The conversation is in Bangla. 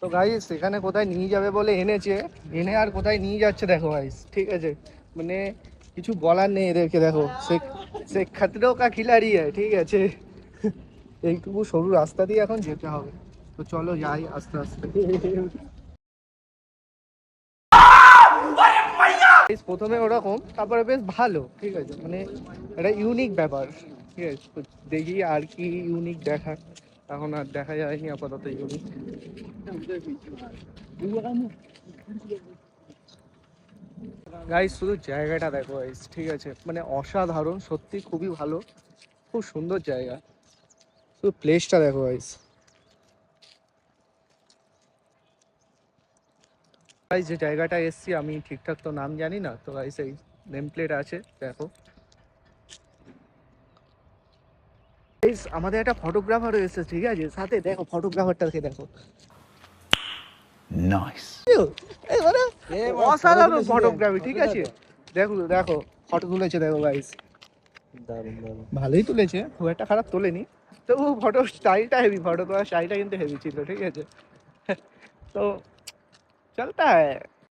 তো গাইস এখানে কোথায় নিয়ে যাবে বলে এনেছে, এনে আর কোথায় নিয়ে যাচ্ছে দেখো গাইস, ঠিক আছে? মানে কিছু বলার নেই এদেরকে, দেখো সে খাতরেও কা খিলাড়ি ঠিক আছে। এইটুকু সরু রাস্তা দিয়ে এখন যেতে হবে, তো চলো যাই আস্তে আস্তে। প্রথমে ওরকম, তারপরে বেশ ভালো, ঠিক আছে, মানে একটা ইউনিক ব্যাপার, ঠিক আছে। তো দেখি আর কি ইউনিক দেখা, এখন আর দেখা যায়নি আপাতত ইউনিক। গাইস শুধু জায়গাটা দেখো গাইস, ঠিক আছে, মানে অসাধারণ, সত্যি খুবই ভালো, খুব সুন্দর জায়গা, শুধু প্লেসটা দেখো গাইস। গাইস যে জায়গাটা এসছি আমি ঠিকঠাক তো নাম জানি না, তো গাইস এই নেম প্লেট আছে দেখো। গাইস আমাদের একটা ফটোগ্রাফার এসেছে, ঠিক আছে, সাথে দেখো ফটোগ্রাফারটাকে দেখো, নাইস, মানে অসাধারণ ফটোগ্রাফি, ঠিক আছে। দেখো দেখো ফটো তুলেছে দেখো গাইস, ভালোই তুলেছে, খুব একটা খারাপ তোলেনি, তবু ফটো স্টাইলটা হেভি, ফটো তোলার স্টাইলটা কিন্তু হেভি ছিল, ঠিক আছে। তো চলতা হ্যায়।